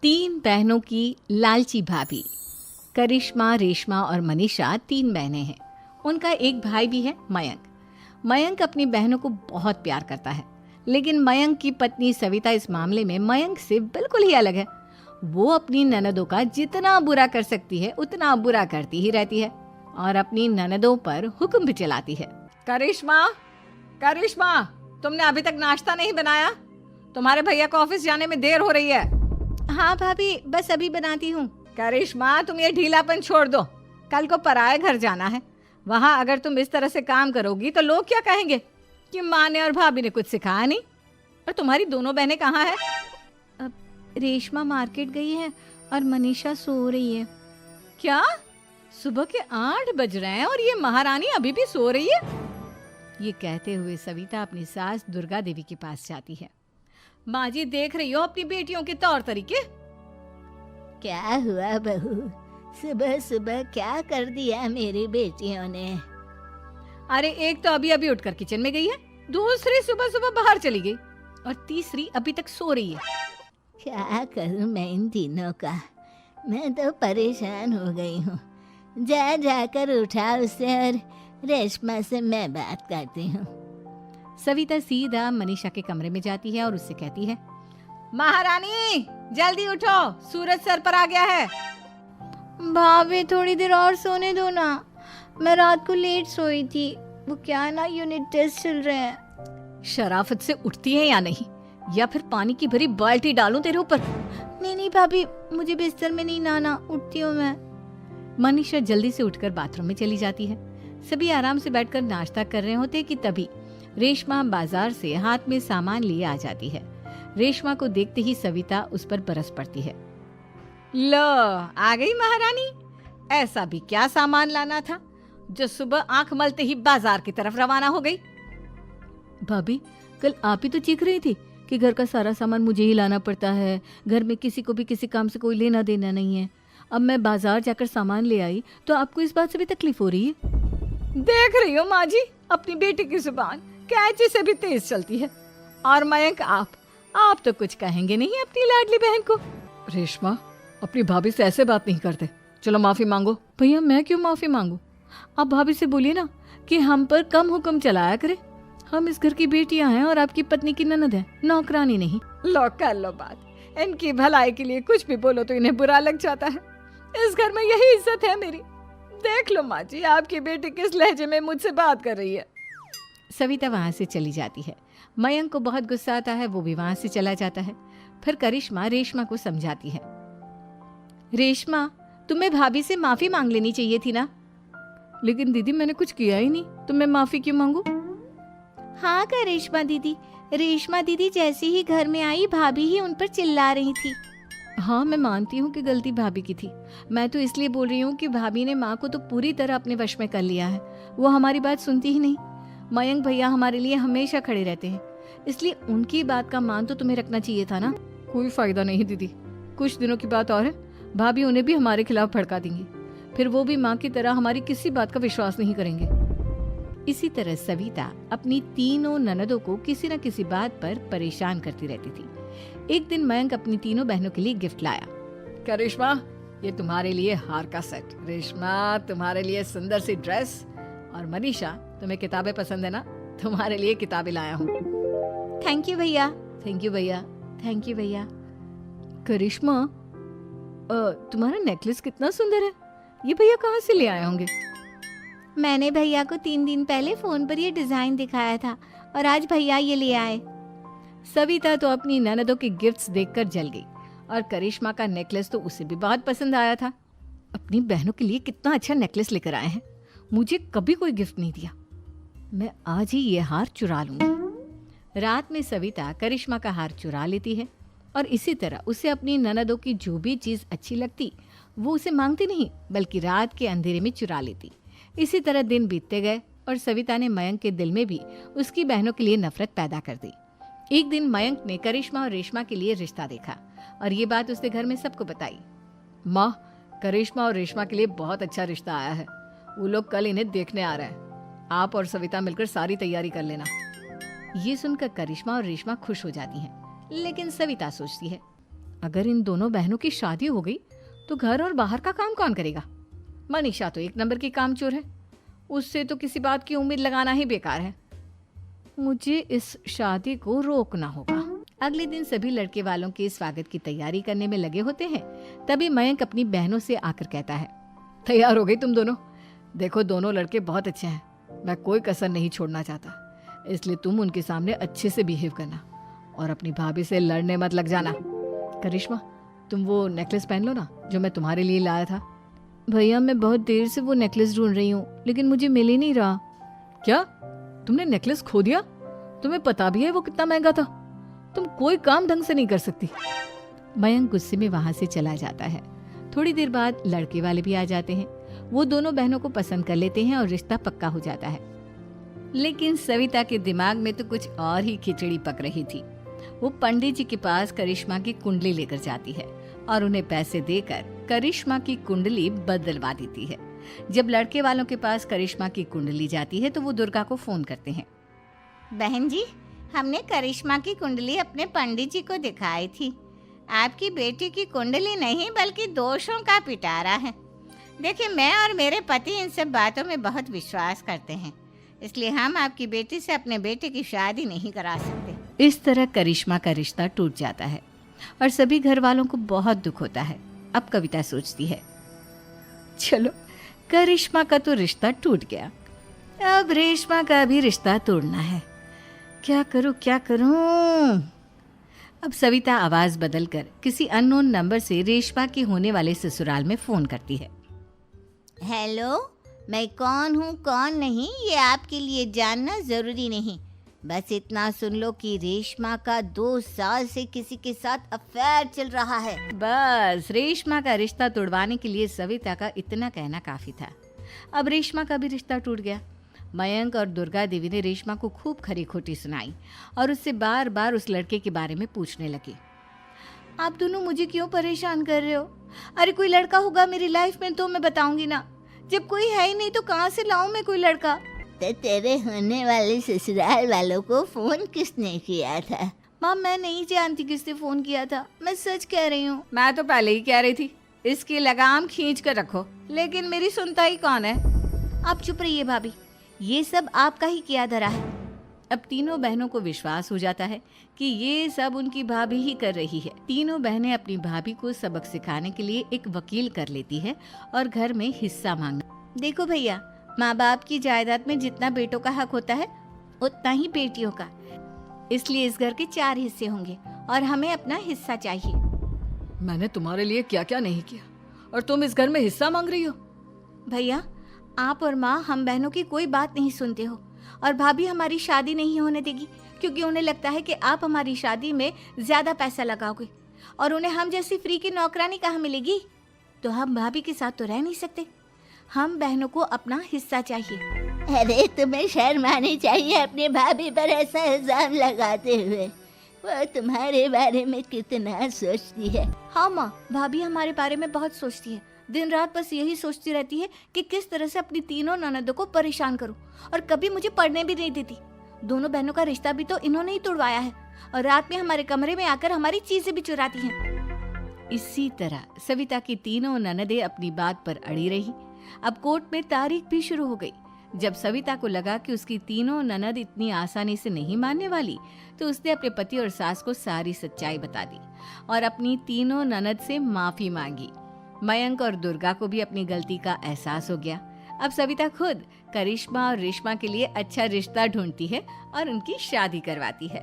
तीन बहनों की लालची भाभी। करिश्मा, रेशमा और मनीषा तीन बहनें हैं। उनका एक भाई भी है, मयंक। मयंक अपनी बहनों को बहुत प्यार करता है, लेकिन मयंक की पत्नी सविता इस मामले में मयंक से बिल्कुल ही अलग है। वो अपनी ननदों का जितना बुरा कर सकती है उतना बुरा करती ही रहती है और अपनी ननदों पर हुक्म भी चलाती है। करिश्मा, करिश्मा, तुमने अभी तक नाश्ता नहीं बनाया? तुम्हारे भैया को ऑफिस जाने में देर हो रही है। हाँ भाभी, बस अभी बनाती हूँ। करिश्मा, तुम ये ढीलापन छोड़ दो। कल को पराये घर जाना है। वहाँ अगर तुम इस तरह से काम करोगी तो लोग क्या कहेंगे कि माँ ने और भाभी ने कुछ सिखाया नहीं। और तुम्हारी दोनों बहनें कहाँ हैं? अब रेशमा मार्केट गई है और मनीषा सो रही है। क्या? सुबह के 8 बज रहे हैं और ये महारानी अभी भी सो रही है? ये कहते हुए सविता अपनी सास दुर्गा देवी के पास जाती है। माँ जी, देख रही हो अपनी बेटियों के तौर तरीके? क्या हुआ बहू, सुबह सुबह क्या कर दिया मेरी बेटियों ने? अरे एक तो अभी अभी उठकर किचन में गई है, दूसरी सुबह सुबह बाहर चली गई और तीसरी अभी तक सो रही है। क्या करूं मैं इन तीनों का, मैं तो परेशान हो गई हूँ। जा जाकर उठा उसे और रेशमा से मैं बात करती हूँ। सविता सीधा मनीषा के कमरे में जाती है और उससे कहती है, महारानी जल्दी उठो, सूरज सर पर आ गया है। भाभी थोड़ी देर और सोने दो ना, मैं रात को लेट सोई थी। वो क्या ना, यूनिट टेस्ट चल रहे हैं। शराफत से उठती है या नहीं, या फिर पानी की भरी बाल्टी डालूं तेरे ऊपर? नहीं नहीं भाभी, मुझे बिस्तर में नहीं लाना, उठती हूँ मैं। मनीषा जल्दी से उठकर बाथरूम में चली जाती है। सभी आराम से बैठकर नाश्ता कर रहे होते कि तभी रेशमा बाजार से हाथ में सामान लिए आ जाती है। रेशमा को देखते ही सविता उस पर बरस पड़ती है। लो, आ गई महारानी। ऐसा भी क्या सामान लाना था जो सुबह आंख मलते ही बाजार की तरफ रवाना हो गई? भाभी, कल आप ही तो चीख रही थी कि घर का सारा सामान मुझे ही लाना पड़ता है, घर में किसी को भी किसी काम से कोई लेना देना नहीं है। अब मैं बाजार जाकर सामान ले आई तो आपको इस बात से भी तकलीफ हो रही है? देख रही हो माँ जी, अपनी बेटी की जुबान कैंची से भी तेज चलती है। और मयंक, आप तो कुछ कहेंगे नहीं अपनी लाडली बहन को। रेशमा, अपनी भाभी से ऐसे बात नहीं करते। चलो माफी मांगो। भैया, मैं क्यों माफी मांगू? आप भाभी से बोलिए ना कि हम पर कम हुक्म चलाया करे। हम इस घर की बेटियां हैं और आपकी पत्नी की ननद है, नौकरानी नहीं। लो कर लो बात। इनकी भलाई के लिए कुछ भी बोलो तो इन्हें बुरा लग जाता है। इस घर में यही इज्जत है मेरी। देख लो माँ जी, आपकी बेटी किस लहजे में मुझसे बात कर रही है। सविता वहां से चली जाती है। मयंक को बहुत गुस्सा आता है, वो भी वहां से चला जाता है। फिर करिश्मा रेशमा को समझाती है। रेशमा, तुम्हें भाभी से माफी मांग लेनी चाहिए थी ना। लेकिन दीदी, मैंने कुछ किया ही नहीं, तो मैं माफी क्यों मांगू? हाँ करिश्मा दीदी, रेशमा दीदी जैसे ही घर में आई भाभी ही उन पर चिल्ला रही थी। हाँ, मैं मानती हूँ कि गलती भाभी की थी। मैं तो इसलिए बोल रही हूँ कि भाभी ने माँ को तो पूरी तरह अपने वश में कर लिया है। वो हमारी बात सुनती ही नहीं। मयंक भैया हमारे लिए हमेशा खड़े रहते हैं, इसलिए उनकी बात का मान तो तुम्हें रखना चाहिए था ना। कोई फायदा नहीं दीदी, कुछ दिनों की बात और है, भाभी उन्हें भी हमारे खिलाफ भड़का देंगी। फिर वो भी माँ की तरह हमारी किसी बात का विश्वास नहीं करेंगे। इसी तरह सविता अपनी तीनों ननदों को किसी न किसी बात पर परेशान करती रहती थी। एक दिन मयंक अपनी तीनों बहनों के लिए गिफ्ट लाया। करिश्मा, ये तुम्हारे लिए हार का सेट। रेशमा, तुम्हारे लिए सुंदर सी ड्रेस। और मनीषा, तुम्हें किताबें पसंद है ना, तुम्हारे लिए किताबें लाया हूँ। थैंक यू भैया। थैंक यू भैया। थैंक यू भैया। करिश्मा, तुम्हारा नेकलेस कितना सुंदर है। ये भैया कहाँ से ले आए होंगे? मैंने भैया को 3 दिन पहले फोन पर ये डिजाइन दिखाया था और आज भैया ये ले आए। सविता तो अपनी ननदों के गिफ्ट्स देखकर जल गई और करिश्मा का नेकलेस तो उसे भी बहुत पसंद आया था। अपनी बहनों के लिए कितना अच्छा नेकलेस लेकर आए हैं, मुझे कभी कोई गिफ्ट नहीं दिया। मैं आज ही ये हार चुरा लूंगी। रात में सविता करिश्मा का हार चुरा लेती है और इसी तरह उसे अपनी ननदों की जो भी चीज अच्छी लगती वो उसे मांगती नहीं, बल्कि रात के अंधेरे में चुरा लेती। इसी तरह दिन बीतते गए और सविता ने मयंक के दिल में भी उसकी बहनों के लिए नफरत पैदा कर दी। एक दिन मयंक ने करिश्मा और रेशमा के लिए रिश्ता देखा और ये बात उसने घर में सबको बताई। माँ, करिश्मा और रेशमा के लिए बहुत अच्छा रिश्ता आया है। वो लोग कल इन्हें देखने आ रहे हैं। आप और सविता मिलकर सारी तैयारी कर लेना। ये सुनकर करिश्मा और रेशमा खुश हो जाती हैं, लेकिन सविता सोचती है, अगर इन दोनों बहनों की शादी हो गई तो घर और बाहर का काम कौन करेगा? मनीषा तो एक नंबर की कामचोर है, उससे तो किसी बात की उम्मीद लगाना ही बेकार है। मुझे इस शादी को रोकना होगा। अगले दिन सभी लड़के वालों के स्वागत की तैयारी करने में लगे होते हैं। तभी मयंक अपनी बहनों से आकर कहता है, तैयार हो गई तुम दोनों? देखो दोनों लड़के बहुत अच्छे हैं, मैं कोई कसर नहीं छोड़ना चाहता, इसलिए तुम उनके सामने अच्छे से बिहेव करना और अपनी भाभी से लड़ने मत लग जाना। करिश्मा, तुम वो नेकलेस पहन लो ना जो मैं तुम्हारे लिए लाया था। भैया मैं बहुत देर से वो नेकलेस ढूंढ रही हूँ, लेकिन मुझे मिल ही नहीं रहा। क्या तुमने नेकलेस खो दिया? तुम्हें पता भी है वो कितना महंगा था? तुम कोई काम ढंग से नहीं कर सकती। मयंक गुस्से में वहां से चला जाता है। थोड़ी देर बाद लड़के वाले भी आ जाते हैं। वो दोनों बहनों को पसंद कर लेते हैं और रिश्ता पक्का हो जाता है। लेकिन सविता के दिमाग में तो कुछ और ही खिचड़ी पक रही थी। वो पंडित जी के पास करिश्मा की कुंडली लेकर जाती है और उन्हें पैसे देकर करिश्मा की कुंडली बदलवा देती है। जब लड़के वालों के पास करिश्मा की कुंडली जाती है तो वो दुर्गा को फोन करते हैं। बहन जी, हमने करिश्मा की कुंडली अपने पंडित जी को दिखाई थी। आपकी बेटी की कुंडली नहीं बल्कि दोषों का पिटारा है। देखिए, मैं और मेरे पति इन सब बातों में बहुत विश्वास करते हैं, इसलिए हम आपकी बेटी से अपने बेटे की शादी नहीं करा सकते। इस तरह करिश्मा का रिश्ता टूट जाता है और सभी घर वालों को बहुत दुख होता है। अब कविता सोचती है, चलो करिश्मा का तो रिश्ता टूट गया, अब रेशमा का भी रिश्ता तोड़ना है। क्या करूं? अब सविता आवाज बदलकर किसी अननोन नंबर से रेशमा के होने वाले ससुराल में फोन करती है। हेलो, मैं कौन हूँ कौन नहीं ये आपके लिए जानना जरूरी नहीं। बस इतना सुन लो कि रेशमा का 2 साल से किसी के साथ अफेयर चल रहा है। बस रेशमा का रिश्ता तोड़वाने के लिए सविता का इतना कहना काफी था। अब रेशमा का भी रिश्ता टूट गया। मयंक और दुर्गा देवी ने रेशमा को खूब खरी खोटी सुनाई और उससे बार बार उस लड़के के बारे में पूछने लगी। आप दोनों मुझे क्यों परेशान कर रहे हो? अरे कोई लड़का होगा मेरी लाइफ में तो मैं बताऊंगी ना, जब कोई है ही नहीं तो कहाँ से लाऊं मैं कोई लड़का? तो तेरे होने वाले ससुराल वालों को फोन किसने किया था? माँ मैं नहीं जानती किसने फोन किया था, मैं सच कह रही हूँ। मैं तो पहले ही कह रही थी इसकी लगाम खींच कर रखो, लेकिन मेरी सुनता ही कौन है। आप चुप रहिए भाभी, ये सब आपका ही किया धरा है। अब तीनों बहनों को विश्वास हो जाता है कि ये सब उनकी भाभी ही कर रही है। तीनों बहनें अपनी भाभी को सबक सिखाने के लिए एक वकील कर लेती है और घर में हिस्सा मांगना। देखो भैया, माँ बाप की जायदाद में जितना बेटों का हक होता है उतना ही बेटियों का, इसलिए इस घर के 4 हिस्से होंगे और हमें अपना हिस्सा चाहिए। मैंने तुम्हारे लिए क्या क्या नहीं किया और तुम इस घर में हिस्सा मांग रही हो? भैया, आप और माँ हम बहनों की कोई बात नहीं सुनते हो और भाभी हमारी शादी नहीं होने देगी क्योंकि उन्हें लगता है कि आप हमारी शादी में ज्यादा पैसा लगाओगे और उन्हें हम जैसी फ्री की नौकरानी कहाँ मिलेगी। तो हम भाभी के साथ तो रह नहीं सकते, हम बहनों को अपना हिस्सा चाहिए। अरे तुम्हें शर्म आनी चाहिए अपने भाभी पर ऐसा इल्जाम लगाते हुए। वो तुम्हारे बारे में कितना सोचती है। हाँ माँ, भाभी हमारे बारे में बहुत सोचती है, दिन रात बस यही सोचती रहती है कि किस तरह से अपनी तीनों ननदों को परेशान करूं और कभी मुझे पढ़ने भी नहीं देती। दोनों बहनों का रिश्ता भी तो इन्होंने ही तोड़वाया है और रात में हमारे कमरे में आकर हमारी चीजें भी चुराती हैं। इसी तरह सविता की तीनों ननदें अपनी बात पर अड़ी रही। अब कोर्ट में तारीख भी शुरू हो गई। जब सविता को लगा कि उसकी तीनों ननद इतनी आसानी से नहीं मानने वाली, तो उसने अपने पति और सास को सारी सच्चाई बता दी और अपनी तीनों ननद से माफी मांगी। मयंक और दुर्गा को भी अपनी गलती का एहसास हो गया। अब सविता खुद करिश्मा और रेशमा के लिए अच्छा रिश्ता ढूंढती है और उनकी शादी करवाती है।